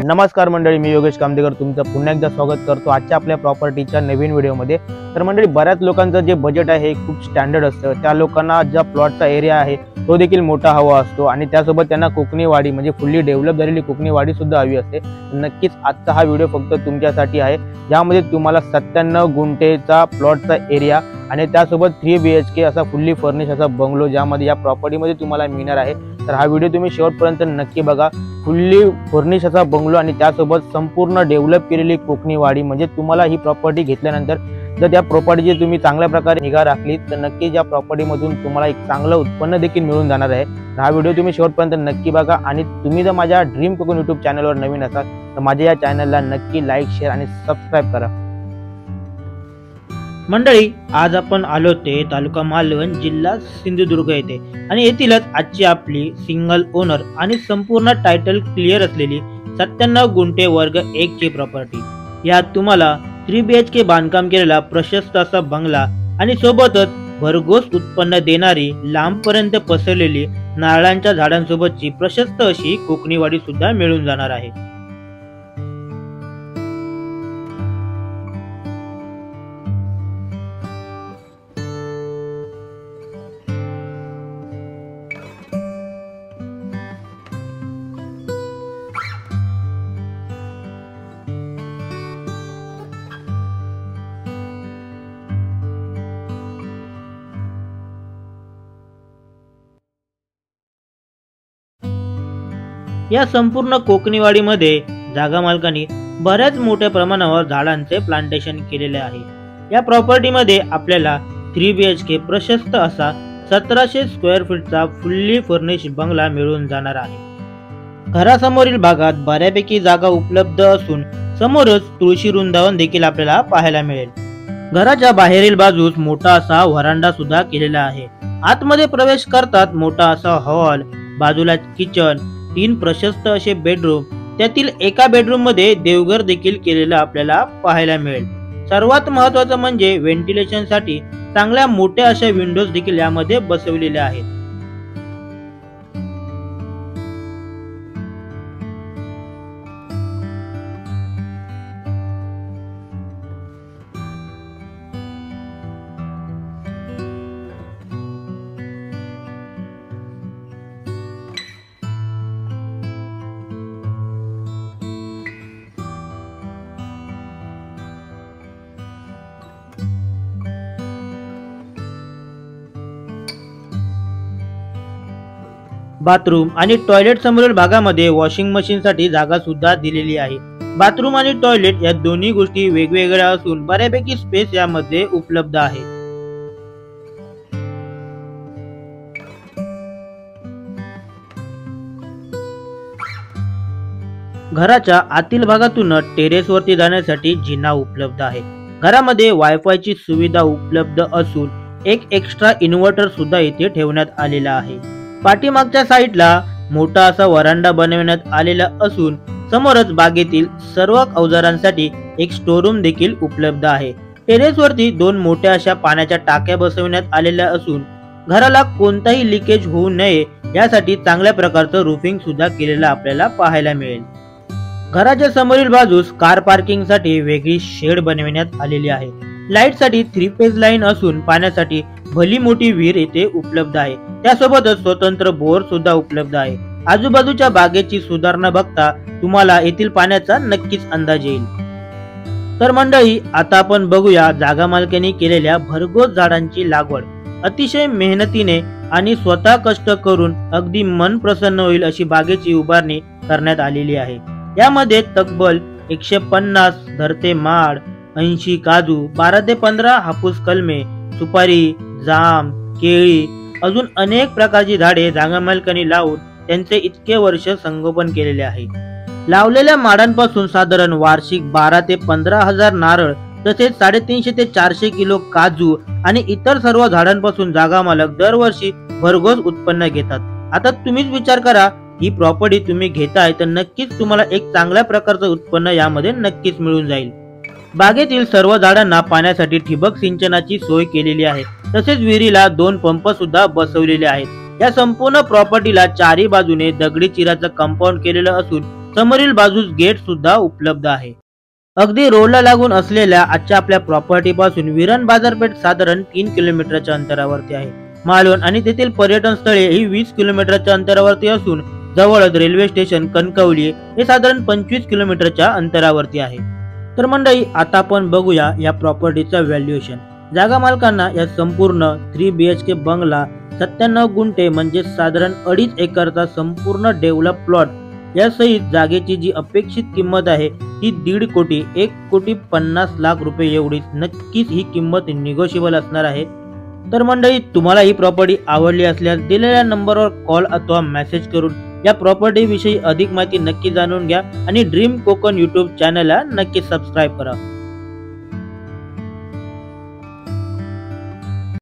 नमस्कार मंडळी, मी योगेश कामदेकर तुमचं पुन्हा एकदा स्वागत करतो आजच्या आपल्या प्रॉपर्टीच्या नवीन व्हिडिओमध्ये। तर मंडळी, बऱ्याच लोकांचं जे बजेट आहे हे खूप स्टँडर्ड असतं। त्या लोकांना ज्या प्लॉटचा एरिया आहे तो देखील मोठा हवा असतो आणि त्यासोबत त्यांना कोकणी वाडी म्हणजे फुल्ली डेव्हलप झालेली कोकणी वाडी सुद्धा हवी असते। नक्कीच आजचा हा व्हिडिओ फक्त तुमच्यासाठी आहे, ज्यामध्ये तुम्हाला 97 गुंठेचा प्लॉटचा एरिया आणि त्यासोबत 3 BHK असा फुल्ली फर्निश असा बंगलो ज्यामध्ये या प्रॉपर्टीमध्ये तुम्हाला मिळणार आहे। तर हा व्हिडिओ तुम्ही शेवटपर्यंत नक्की बघा। फुल्ली फर्निश असा बंगलो आणि त्यासोबत संपूर्ण डेव्हलप केलेली कोकणी वाडी, म्हणजे तुम्हाला ही प्रॉपर्टी घेतल्यानंतर जर त्या प्रॉपर्टीची तुम्ही चांगल्या प्रकारे निगा राखली तर नक्कीच या प्रॉपर्टीमधून तुम्हाला एक चांगलं उत्पन्न देखील मिळून जाणार आहे। तर हा व्हिडिओ तुम्ही शेवटपर्यंत नक्की बघा आणि तुम्ही जर माझ्या ड्रीम कोकण यूट्यूब चॅनलवर नवीन असाल तर माझ्या या चॅनलला नक्की लाईक, शेअर आणि सबस्क्राईब करा। मंडळी, आज आपण आलो ते तालुका मालवण, जिल्हा सिंधुदुर्ग येथे आणि येथीलच आजची आपली सिंगल ओनर आणि संपूर्ण टायटल क्लिअर असलेली 97 गुंठे वर्ग 1 ची प्रॉपर्टी। यात तुम्हाला 3 BHK बांधकाम केलेला प्रशस्त असा बंगला आणि सोबतच भरघोस उत्पन्न देणारी लांबपर्यंत पसरलेली नारळांच्या झाडांसोबतची प्रशस्त अशी कोकणी वाडी सुद्धा मिळून जाणार आहे। या संपूर्ण कोकणीवाडीमध्ये जागा मालकांनी बऱ्याच मोठ्या प्रमाणावर झाडांचे प्लांटेशन केलेले आहे। या प्रॉपर्टीमध्ये आपल्याला 3 BHK प्रशस्त असा 1700 स्क्वेअर फीटचा फुल्ली फर्निश बंगला मिळून जाणार आहे। घरासमोरील भागात बऱ्यापैकी जागा उपलब्ध असून समोरच तुळशी वृंदावन देखील आपल्याला पाहायला मिळेल। घराच्या बाहेरील बाजूस मोठा असा व्हरांडा सुद्धा केलेला आहे। आतमध्ये प्रवेश करतात मोठा असा हॉल, बाजूला किचन, 3 प्रशस्त असे बेडरूम, त्यातील एका बेडरूम मध्ये देवघर देखील केलेलं आपल्याला पाहायला मिळेल। सर्वात महत्त्वाचं म्हणजे व्हेंटिलेशन साठी चांगल्या मोठ्या अशा विंडोज देखील यामध्ये बसवलेल्या आहेत। बाथरूम आणि टॉयलेट समोरील भागामध्ये वॉशिंग मशीन साठी जागा सुद्धा दिलेली आहे। बाथरूम आणि टॉयलेट या दोन्ही गोष्टी वेगवेगळ्या असून बऱ्यापैकी स्पेस यामध्ये उपलब्ध आहे। घराच्या आतील भागातून टेरेस वरती जाण्यासाठी जिना उपलब्ध आहे। घरामध्ये वायफाय ची सुविधा उपलब्ध असून एक एक्स्ट्रा इन्व्हर्टर सुद्धा इथे ठेवण्यात आलेला आहे। पाठीमागच्या साईडला मोठा असा व्हरांडा बनवण्यात आलेला असून समोरच बागेतील सर्व अवजारांसाठी एक स्टोरूम देखील उपलब्ध आहे। टेरेस वरती 2 मोठ्या अशा पाण्याच्या टाक्या बसवण्यात आलेल्या असून घराला कोणताही लिकेज होऊ नये यासाठी चांगल्या प्रकारचं रूफिंग सुद्धा केलेलं आपल्याला पाहायला मिळेल। घराच्या समोरील बाजूस कार पार्किंग साठी वेगळी शेड बनवण्यात आलेली आहे। लाईट साठी 3 फेज लाईन असून पाण्यासाठी भली मोठी विहीर येथे उपलब्ध आहे। त्यासोबतच स्वतंत्र बोर सुद्धा उपलब्ध आहे। आजूबाजूच्या बागेची सुधारणा बघता तुम्हाला येथील पाण्याचा नक्कीच अंदाज येईल। तर मंडळी, आता आपण बघूया जागा मालकांनी केलेल्या भरघोस झाडांची लागवड। अतिशय मेहनतीने आणि स्वतः कष्ट करून अगदी मन प्रसन्न होईल अशी बागेची उभारणी करण्यात आलेली आहे। यामध्ये तब्बल 150 धरते माड, 80 काजू, 12 ते 15 हापूस कलमे, सुपारी, जाम, केळी, अजून अनेक प्रकारची झाडे जागा मालकांनी लावून त्यांचे इतके वर्ष संगोपन केलेले आहे। लावलेल्या माडांपासून साधारण वार्षिक 12 ते 15 हजार नारळ, तसेच 350 ते 400 किलो काजू आणि इतर सर्व झाडांपासून जागा मालक दरवर्षी भरघोस उत्पन्न घेतात। आता तुम्हीच विचार करा, ही प्रॉपर्टी तुम्ही घेताय तर नक्कीच तुम्हाला एक चांगल्या प्रकारचं उत्पन्न यामध्ये नक्कीच मिळून जाईल। बागेतील सर्व झाडांना पाण्यासाठी ठिबक सिंचनाची सोय केलेली आहे। तसेच विहिरीला 2 पंप सुद्धा बसवलेले आहेत। या संपूर्ण प्रॉपर्टीला चारी बाजूने दगडी चिराचं कंपाऊंड केलेलं असून समोरील बाजूस गेट सुद्धा उपलब्ध आहे. अगदी रोडला लागून असलेल्या आजच्या आपल्या प्रॉपर्टी पासून विरान बाजारपेठ साधारण 3 किलोमीटरच्या अंतरावरती आहे. मालवण आणि तेथील पर्यटन स्थळे ही 20 किलोमीटरच्या अंतरावरती असून जवळच रेल्वे स्टेशन कणकवली हे साधारण 25 किलोमीटरच्या अंतरावरती आहे. तर मंडळी, आता आपण बघूया या प्रॉपर्टीचा व्हॅल्युएशन. जागा मालकांना या संपूर्ण 3 BHK बंगला 97 गुंठे म्हणजे साधारण 2.5 एकरचा संपूर्ण डेव्हलप प्लॉट या सहित जागेची जी अपेक्षित किंमत आहे ती 1.5 कोटी 1,50,00,000 रुपये एवढीच. नक्कीच ही किंमत निगोशिएबल असणार आहे. तर मंडळी, तुम्हाला ही प्रॉपर्टी आवडली असल्यास दिलेल्या नंबरवर कॉल अथवा मेसेज करून या प्रॉपर्टी विषयी अधिक माहिती नक्की जाणून घ्या आणि ड्रीम कोकण YouTube चॅनलला नक्की सबस्क्राईब करा.